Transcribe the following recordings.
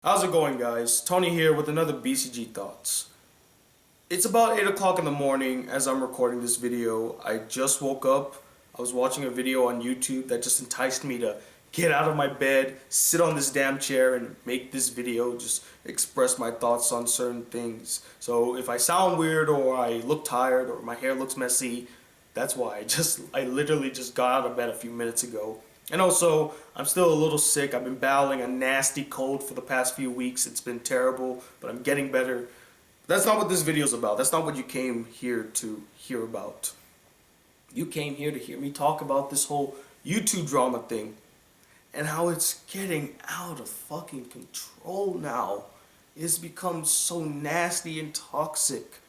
How's it going, guys? Tony here with another BCG Thoughts. It's about 8 o'clock in the morning as I'm recording this video. I just woke up. I was watching a video on YouTube that just enticed me to get out of my bed, sit on this damn chair and make this video, just express my thoughts on certain things. So if I sound weird or I look tired or my hair looks messy, that's why. I literally just got out of bed a few minutes ago. And also, I'm still a little sick. I've been battling a nasty cold for the past few weeks. It's been terrible, but I'm getting better. That's not what this video is about. That's not what you came here to hear about. You came here to hear me talk about this whole YouTube drama thing and how it's getting out of fucking control now. It's become so nasty and toxic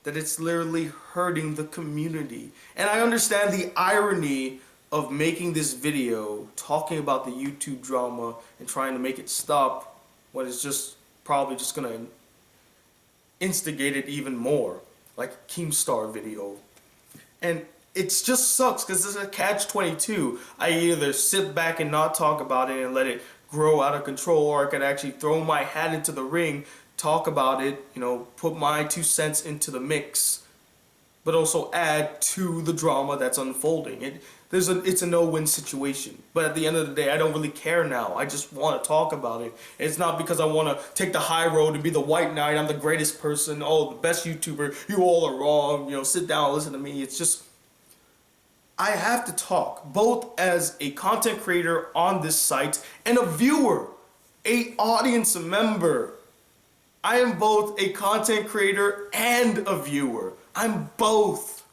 that it's literally hurting the community. And I understand the irony of making this video talking about the YouTube drama and trying to make it stop when it's just probably just gonna instigate it even more, like a Keemstar video. And it just sucks because it's a catch-22. I either sit back and not talk about it and let it grow out of control, or I could actually throw my hat into the ring, talk about it, put my 2 cents into the mix, but also add to the drama that's unfolding. It's a no-win situation. But at the end of the day, I don't really care now. I just want to talk about it. It's not because I want to take the high road and be the white knight. I'm the greatest person. Oh, the best YouTuber. You all are wrong. Sit down, listen to me. It's just, I have to talk, both as a content creator on this site and a viewer, a audience member. I am both a content creator and a viewer. I'm both.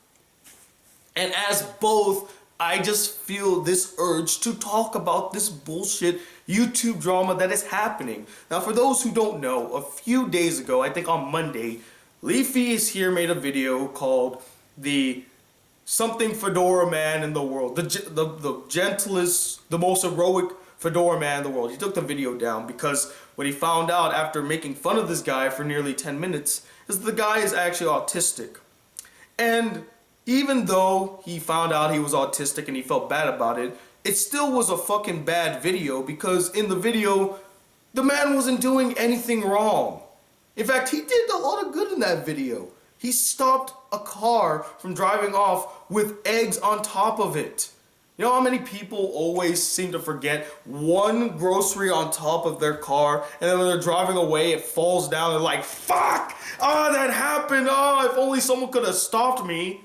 And as both, I just feel this urge to talk about this bullshit YouTube drama that is happening. Now, for those who don't know, a few days ago, I think on Monday, Leafy is here made a video called the something fedora man in the world, the gentlest, the most heroic fedora man in the world. He took the video down because what he found out after making fun of this guy for nearly 10 minutes is the guy is actually autistic. And even though he found out he was autistic and he felt bad about it, it still was a fucking bad video because in the video, the man wasn't doing anything wrong. In fact, he did a lot of good in that video. He stopped a car from driving off with eggs on top of it. You know how many people always seem to forget one grocery on top of their car, and then when they're driving away, it falls down. They're like, fuck! Oh, that happened! Oh, if only someone could have stopped me.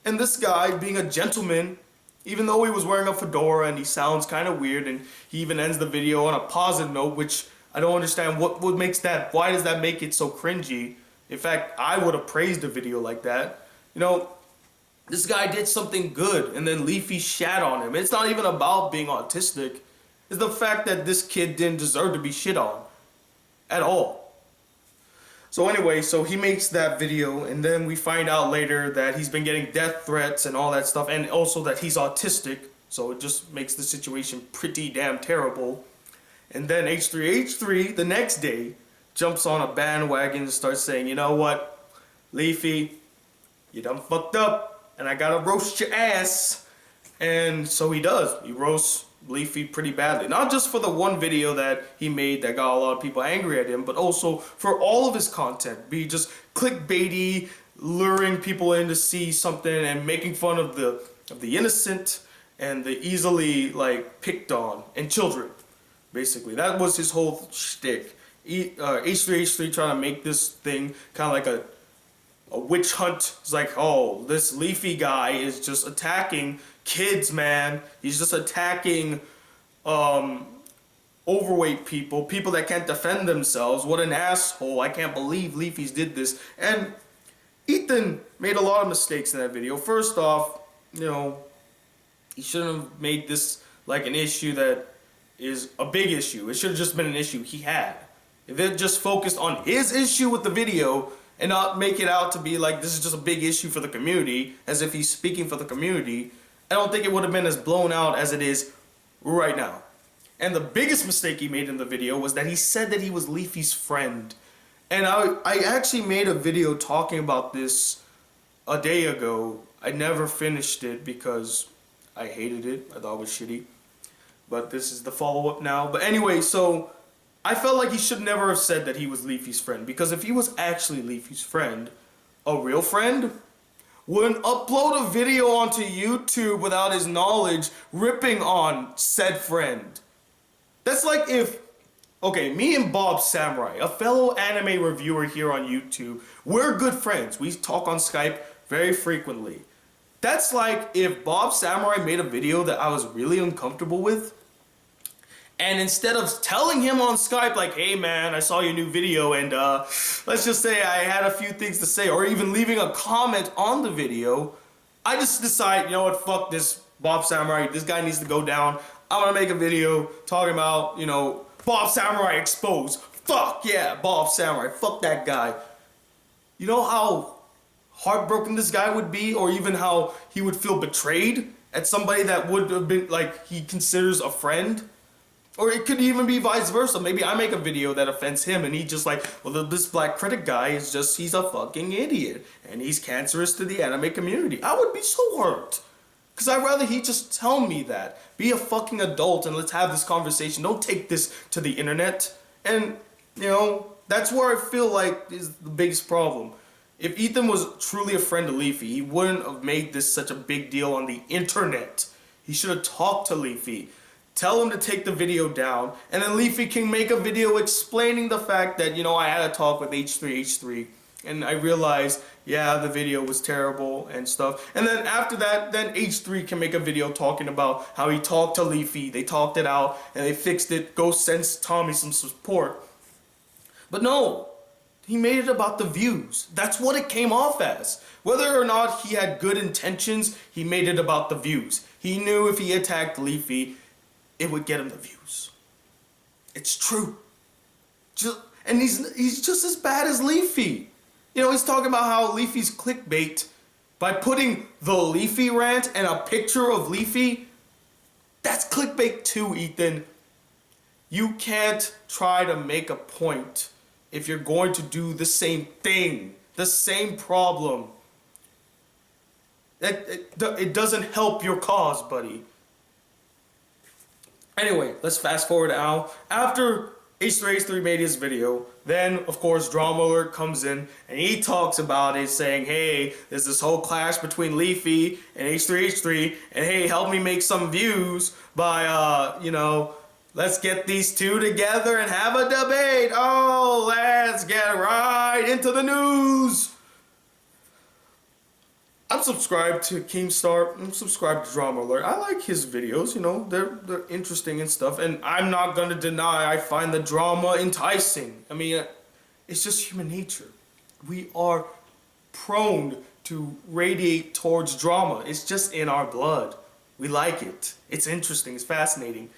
And this guy, being a gentleman, even though he was wearing a fedora and he sounds kind of weird, and he even ends the video on a positive note, which I don't understand what makes that, why does that make it so cringy? In fact, I would have praised a video like that. This guy did something good, and then Leafy shat on him. It's not even about being autistic. It's the fact that this kid didn't deserve to be shit on at all. So anyway, so he makes that video, and then we find out later that he's been getting death threats and all that stuff, and also that he's autistic, so it just makes the situation pretty damn terrible. And then H3H3, the next day, jumps on a bandwagon and starts saying, you know what, Leafy, you done fucked up, and I gotta roast your ass. And so he does. He roasts Leafy pretty badly. Not just for the one video that he made that got a lot of people angry at him, but also for all of his content. Be just clickbaity, luring people in to see something and making fun of the innocent and the easily picked on, and children. Basically, that was his whole shtick. H3H3 trying to make this thing kind of like a witch hunt. It's like, oh, this Leafy guy is just attacking kids, man. He's just attacking overweight people that can't defend themselves. What an asshole. I can't believe Leafy's did this. And Ethan made a lot of mistakes in that video. First off, he shouldn't have made this like an issue that is a big issue. It should have just been an issue he had. If it just focused on his issue with the video and not make it out to be like this is just a big issue for the community, as if he's speaking for the community, I don't think it would have been as blown out as it is right now. And the biggest mistake he made in the video was that he said that he was Leafy's friend. And I actually made a video talking about this a day ago. I never finished it because I hated it. I thought it was shitty. But this is the follow-up now. But anyway, so I felt like he should never have said that he was Leafy's friend, because if he was actually Leafy's friend, a real friend, wouldn't upload a video onto YouTube without his knowledge, ripping on said friend. That's like if, okay, me and Bob Samurai, a fellow anime reviewer here on YouTube, we're good friends. We talk on Skype very frequently. That's like if Bob Samurai made a video that I was really uncomfortable with, and instead of telling him on Skype, like, hey man, I saw your new video and let's just say I had a few things to say, or even leaving a comment on the video, I just decide, you know what, fuck this Bob Samurai, this guy needs to go down. I'm gonna make a video talking about, you know, Bob Samurai exposed. Fuck yeah, Bob Samurai, fuck that guy. You know how heartbroken this guy would be, or even how he would feel betrayed at somebody that would have been, like, he considers a friend? Or it could even be vice versa. Maybe I make a video that offends him and he just like, well, this black critic guy is just, he's a fucking idiot. And he's cancerous to the anime community. I would be so hurt. Because I'd rather he just tell me that. Be a fucking adult and let's have this conversation. Don't take this to the internet. And, you know, that's where I feel like is the biggest problem. If Ethan was truly a friend of Leafy, he wouldn't have made this such a big deal on the internet. He should have talked to Leafy. Tell him to take the video down, and then Leafy can make a video explaining the fact that, you know, I had a talk with H3H3, and I realized, yeah, the video was terrible and stuff. And then after that, then H3 can make a video talking about how he talked to Leafy, they talked it out, and they fixed it, go send Tommy some support. But no, he made it about the views. That's what it came off as. Whether or not he had good intentions, he made it about the views. He knew if he attacked Leafy, it would get him the views. It's true. And he's just as bad as Leafy. You know, he's talking about how Leafy's clickbait by putting the Leafy rant and a picture of Leafy. That's clickbait too, Ethan. You can't try to make a point if you're going to do the same thing, the same problem. It doesn't help your cause, buddy. Anyway, let's fast forward now. After H3H3 made his video, then of course Drama Alert comes in and he talks about it, saying, hey, there's this whole clash between Leafy and H3H3, and hey, help me make some views by, you know, let's get these two together and have a debate. Oh, let's get right into the news. I'm subscribed to Keemstar. I'm subscribed to Drama Alert. I like his videos, you know, they're interesting and stuff. And I'm not gonna deny I find the drama enticing. I mean, it's just human nature. We are prone to radiate towards drama. It's just in our blood. We like it. It's interesting. It's fascinating.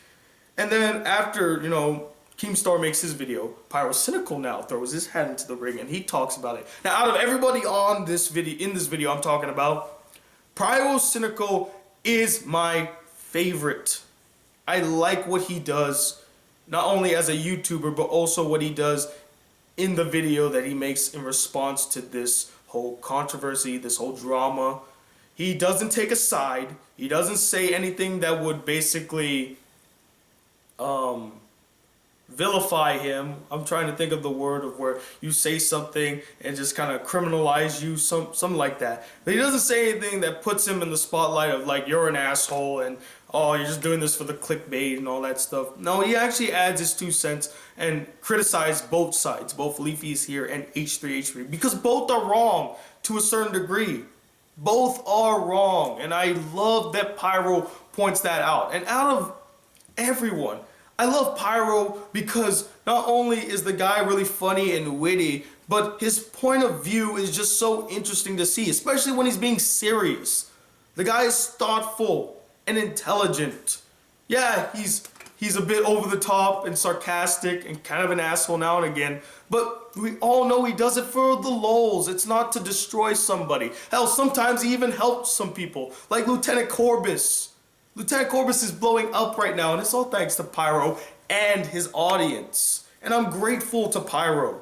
And then after, you know, Keemstar makes his video, Pyro Cynical now throws his head into the ring and he talks about it. Now, out of everybody on this video, in this video I'm talking about, Pyro Cynical is my favorite. I like what he does, not only as a YouTuber, but also what he does in the video that he makes in response to this whole controversy, this whole drama. He doesn't take a side. He doesn't say anything that would basically vilify him. I'm trying to think of the word of where you say something and just kind of criminalize you, something like that. But he doesn't say anything that puts him in the spotlight of like, you're an asshole and oh, you're just doing this for the clickbait and all that stuff. No, he actually adds his 2 cents and criticizes both sides, both Leafy's here and H3H3, because both are wrong to a certain degree. Both are wrong, and I love that Pyro points that out. And out of everyone, I love Pyro because not only is the guy really funny and witty, but his point of view is just so interesting to see, especially when he's being serious. The guy is thoughtful and intelligent. Yeah, he's a bit over the top and sarcastic and kind of an asshole now and again, but we all know he does it for the lols. It's not to destroy somebody. Hell, sometimes he even helps some people, like Lieutenant Corbus. Lieutenant Corbus is blowing up right now, and it's all thanks to Pyro and his audience. And I'm grateful to Pyro.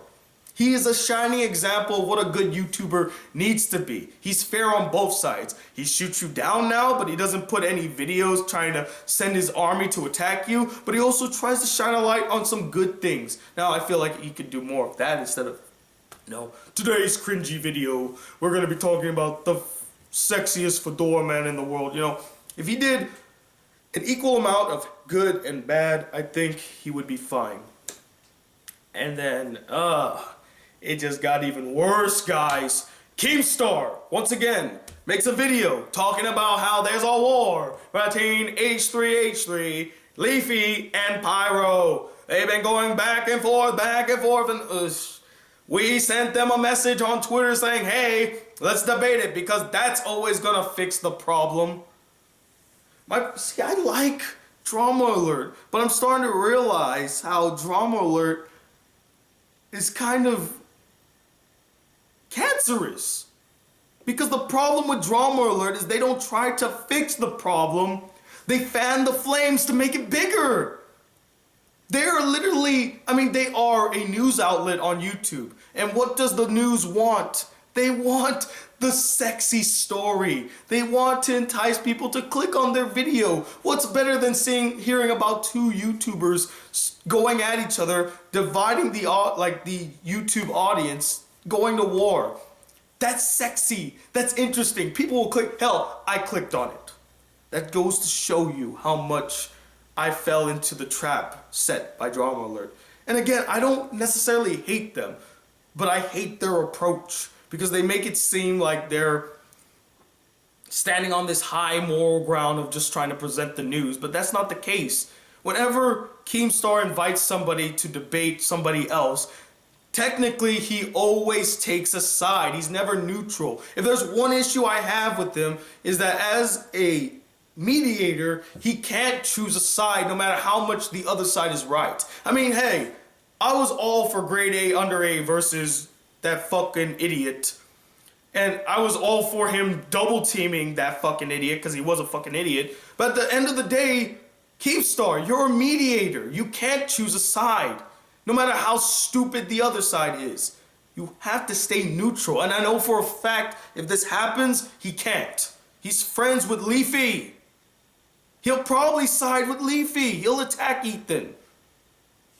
He is a shining example of what a good YouTuber needs to be. He's fair on both sides. He shoots you down now, but he doesn't put any videos trying to send his army to attack you, but he also tries to shine a light on some good things. Now, I feel like he could do more of that instead of, today's cringy video, we're going to be talking about the sexiest fedora man in the world. If he did an equal amount of good and bad, I think he would be fine. And then, it just got even worse, guys. Keemstar, once again, makes a video talking about how there's a war between H3H3, Leafy, and Pyro. They've been going back and forth, and we sent them a message on Twitter saying, hey, let's debate it, because that's always gonna fix the problem. I like Drama Alert, but I'm starting to realize how Drama Alert is kind of cancerous. Because the problem with Drama Alert is they don't try to fix the problem. They fan the flames to make it bigger. They're literally, they are a news outlet on YouTube. And what does the news want? They want the sexy story. They want to entice people to click on their video. What's better than hearing about two YouTubers going at each other, dividing the YouTube audience, going to war? That's sexy. That's interesting. People will click. Hell, I clicked on it. That goes to show you how much I fell into the trap set by Drama Alert. And again, I don't necessarily hate them, but I hate their approach, because they make it seem like they're standing on this high moral ground of just trying to present the news, but that's not the case. Whenever Keemstar invites somebody to debate somebody else, technically he always takes a side. He's never neutral. If there's one issue I have with him, is that as a mediator, he can't choose a side no matter how much the other side is right. Hey, I was all for grade A under A versus that fucking idiot. And I was all for him double teaming that fucking idiot, because he was a fucking idiot. But at the end of the day, Keemstar, you're a mediator. You can't choose a side, no matter how stupid the other side is. You have to stay neutral. And I know for a fact, if this happens, he can't. He's friends with Leafy. He'll probably side with Leafy. He'll attack Ethan.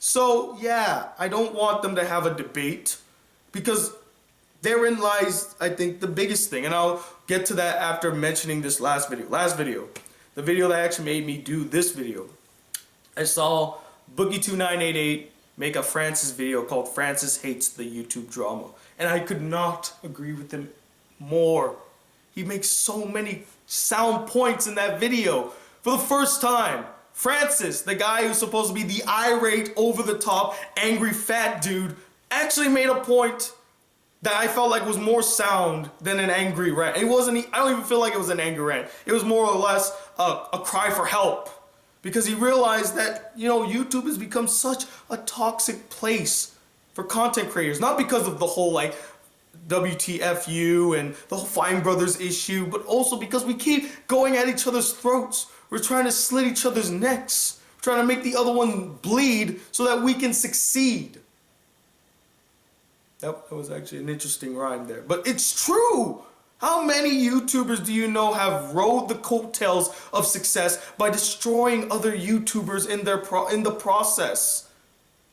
So, yeah, I don't want them to have a debate, because therein lies, I think, the biggest thing. And I'll get to that after mentioning this last video. The video that actually made me do this video. I saw Boogie2988 make a Francis video called Francis Hates the YouTube Drama. And I could not agree with him more. He makes so many sound points in that video. For the first time, Francis, the guy who's supposed to be the irate, over-the-top, angry fat dude, actually made a point that I felt like was more sound than an angry rant. I don't even feel like it was an angry rant. It was more or less a cry for help. Because he realized that, YouTube has become such a toxic place for content creators. Not because of the whole, WTFU and the whole Fine Brothers issue, but also because we keep going at each other's throats. We're trying to slit each other's necks. We're trying to make the other one bleed so that we can succeed. That was actually an interesting rhyme there. But it's true! How many YouTubers do you know have rode the coattails of success by destroying other YouTubers in the process?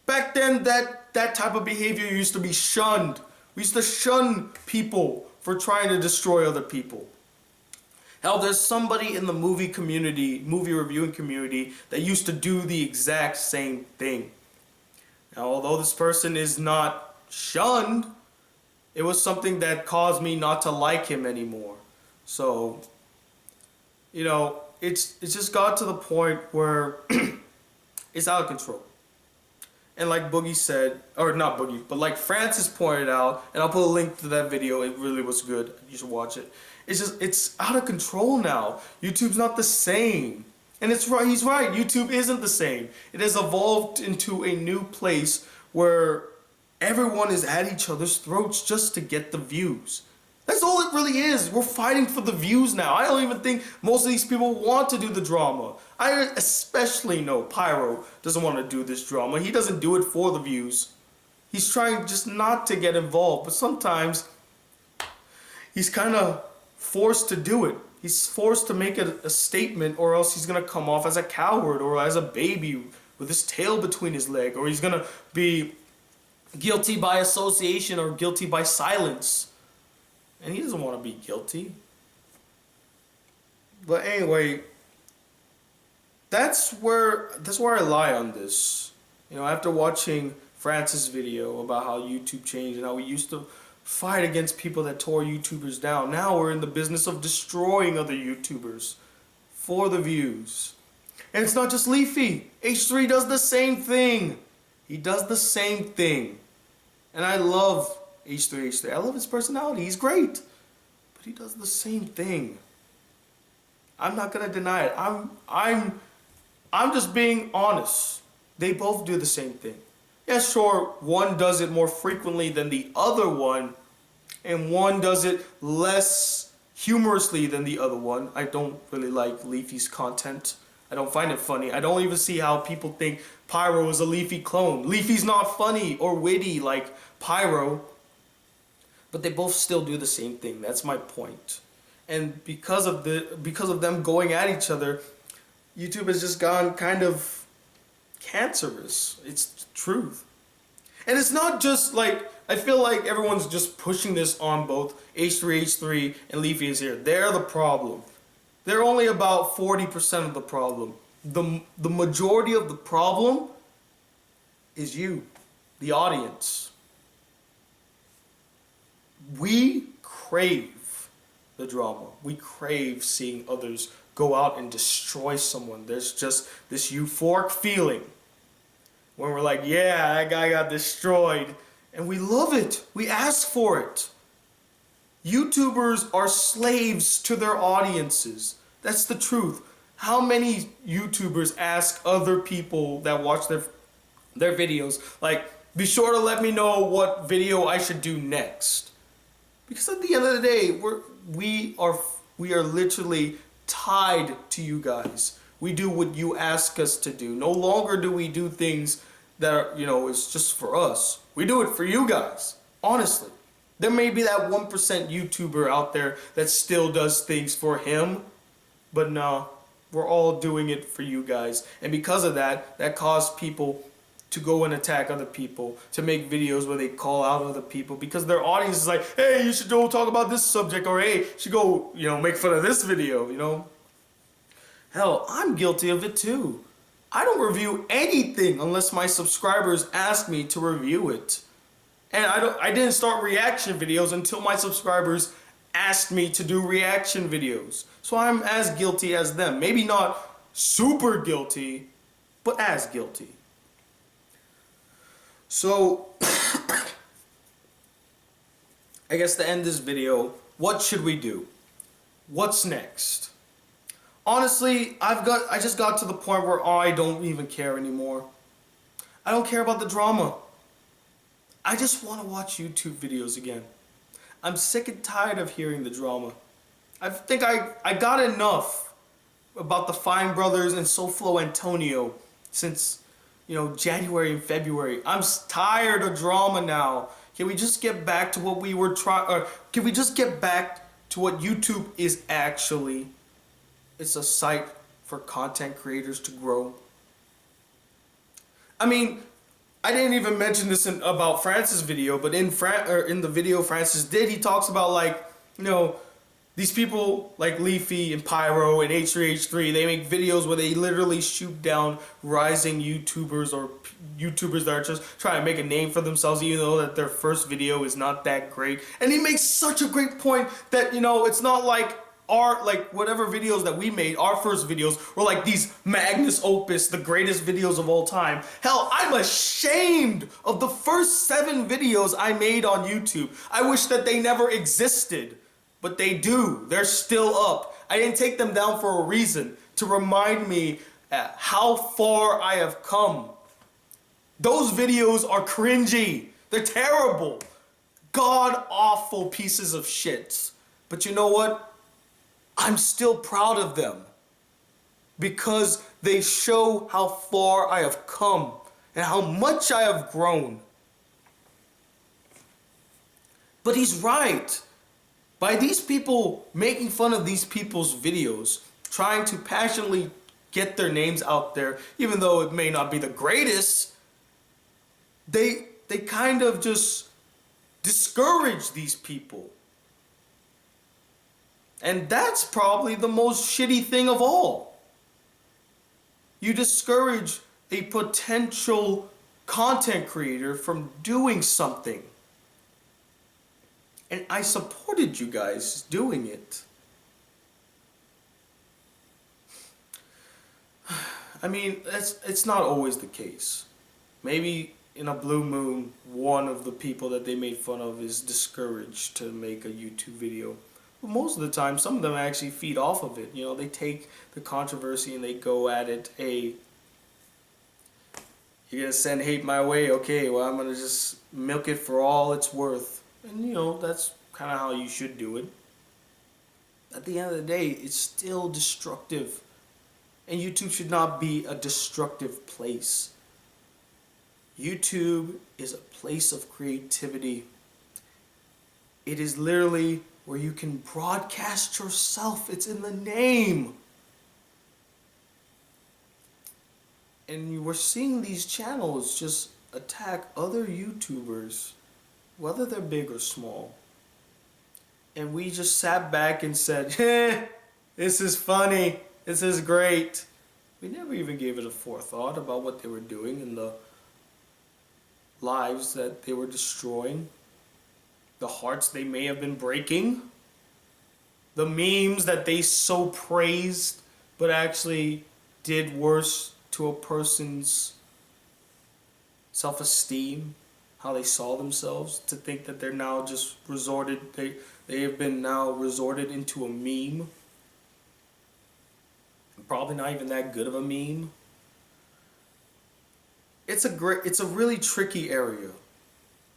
Back then, that type of behavior used to be shunned. We used to shun people for trying to destroy other people. Hell, there's somebody in the movie reviewing community, that used to do the exact same thing. Now, although this person is not shunned, it was something that caused me not to like him anymore. So, it's just got to the point where it's out of control. And like Boogie said, or not Boogie, but like Francis pointed out, and I'll put a link to that video, it really was good, you should watch it. It's out of control now. YouTube's not the same. And it's right, he's right, YouTube isn't the same. It has evolved into a new place where everyone is at each other's throats just to get the views. That's all it really is. We're fighting for the views now. I don't even think most of these people want to do the drama. I especially know Pyro doesn't want to do this drama. He doesn't do it for the views. He's trying just not to get involved, but sometimes he's kind of forced to do it. He's forced to make a statement, or else he's going to come off as a coward or as a baby with his tail between his leg, or he's going to be guilty by association or guilty by silence. And he doesn't want to be guilty. But anyway, that's where I lie on this. You know, after watching Francis' video about how YouTube changed and how we used to fight against people that tore YouTubers down, now we're in the business of destroying other YouTubers for the views. And it's not just Leafy. H3 does the same thing. He does the same thing. And I love H3. I love his personality. He's great. But he does the same thing. I'm not gonna deny it. I'm just being honest. They both do the same thing. Yeah, sure, one does it more frequently than the other one, and one does it less humorously than the other one. I don't really like Leafy's content. I don't find it funny. I don't even see how people think Pyro is a Leafy clone. Leafy's not funny or witty like Pyro, but they both still do the same thing. That's my point. And because of them going at each other, YouTube has just gone kind of cancerous. It's the truth. And it's not just like, I feel like everyone's just pushing this on both H3 and Leafy is here. They're the problem. They're only about 40% of the problem. The majority of the problem is you, the audience. We crave the drama. We crave seeing others go out and destroy someone. There's just this euphoric feeling when we're like, yeah, that guy got destroyed. And we love it. We ask for it. YouTubers are slaves to their audiences. That's the truth. How many YouTubers ask other people that watch their videos, like, be sure to let me know what video I should do next? Because at the end of the day, we are literally tied to you guys. We do what you ask us to do. No longer do we do things that are, you know, it's just for us. We do it for you guys. Honestly. There may be that 1% YouTuber out there that still does things for him, but no, we're all doing it for you guys. And because of that, that caused people to go and attack other people, to make videos where they call out other people, because their audience is like, hey, you should go talk about this subject, or hey, you should go, you know, make fun of this video, you know. Hell, I'm guilty of it too. I don't review anything unless my subscribers ask me to review it. And I didn't start reaction videos until my subscribers asked me to do reaction videos. So I'm as guilty as them. Maybe not super guilty, but as guilty. So, I guess to end this video, what should we do? What's next? Honestly, I just got to the point where I don't even care anymore. I don't care about the drama. I just want to watch YouTube videos again. I'm sick and tired of hearing the drama. I think I got enough about the Fine Brothers and SoFlo Antonio since, you know, January and February. I'm tired of drama now. Can we just get back to what we were trying, can we just get back to what YouTube is actually? It's a site for content creators to grow. I mean, I didn't even mention this about Francis' video, but in the video Francis did, he talks about, like, you know, these people like Leafy and Pyro and H3H3, they make videos where they literally shoot down rising YouTubers or YouTubers that are just trying to make a name for themselves, even though that their first video is not that great. And he makes such a great point that, you know, it's not like whatever videos that we made, our first videos, were like these magnus opus, the greatest videos of all time. Hell, I'm ashamed of the first 7 videos I made on YouTube. I wish that they never existed, but they do. They're still up. I didn't take them down for a reason, to remind me how far I have come. Those videos are cringy. They're terrible. God-awful pieces of shit. But you know what? I'm still proud of them because they show how far I have come and how much I have grown. But he's right. By these people making fun of these people's videos, trying to passionately get their names out there, even though it may not be the greatest, they kind of just discourage these people. And that's probably the most shitty thing of all. You discourage a potential content creator from doing something. And I supported you guys doing it. I mean, it's not always the case. Maybe in a blue moon, one of the people that they made fun of is discouraged to make a YouTube video. But most of the time, some of them actually feed off of it. You know, they take the controversy and they go at it. Hey, you're gonna send hate my way? Okay, well, I'm gonna just milk it for all it's worth. And you know, that's kind of how you should do it. At the end of the day, it's still destructive. And YouTube should not be a destructive place. YouTube is a place of creativity. It is literally where you can broadcast yourself. It's in the name. And we're seeing these channels just attack other YouTubers, whether they're big or small. And we just sat back and said, this is funny, this is great. We never even gave it a forethought about what they were doing and the lives that they were destroying, the hearts they may have been breaking, the memes that they so praised but actually did worse to a person's self-esteem, how they saw themselves, to think that they're now just resorted, they have been now resorted into a meme. Probably not even that good of a meme. It's a really tricky area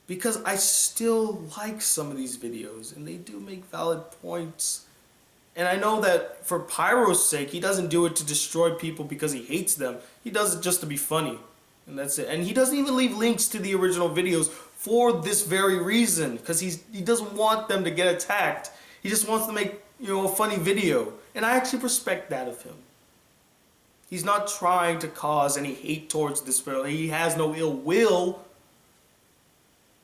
because I still like some of these videos and they do make valid points. And I know that for Pyro's sake, he doesn't do it to destroy people because he hates them. He does it just to be funny. And that's it. And he doesn't even leave links to the original videos for this very reason, because he doesn't want them to get attacked. He just wants to make, you know, a funny video. And I actually respect that of him. He's not trying to cause any hate towards this video. He has no ill will.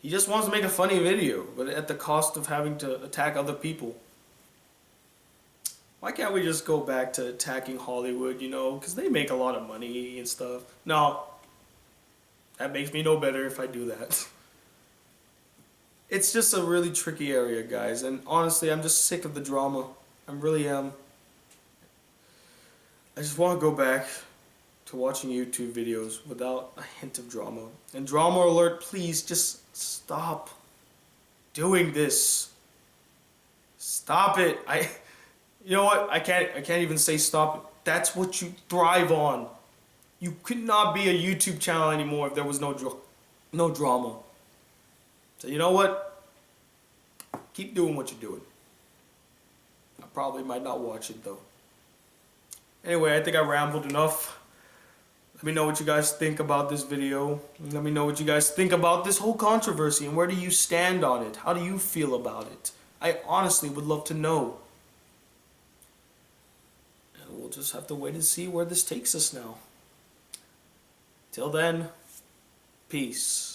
He just wants to make a funny video, but at the cost of having to attack other people. Why can't we just go back to attacking Hollywood, you know, because they make a lot of money and stuff. No, that makes me no better if I do that. It's just a really tricky area, guys, and honestly, I'm just sick of the drama. I really am. I just want to go back to watching YouTube videos without a hint of drama. And drama alert, please just stop doing this. Stop it. You know what? I can't even say stop it. That's what you thrive on. You could not be a YouTube channel anymore if there was no drama. So you know what? Keep doing what you're doing. I probably might not watch it though. Anyway, I think I rambled enough. Let me know what you guys think about this video. Let me know what you guys think about this whole controversy and where do you stand on it? How do you feel about it? I honestly would love to know. And we'll just have to wait and see where this takes us now. Till then, peace.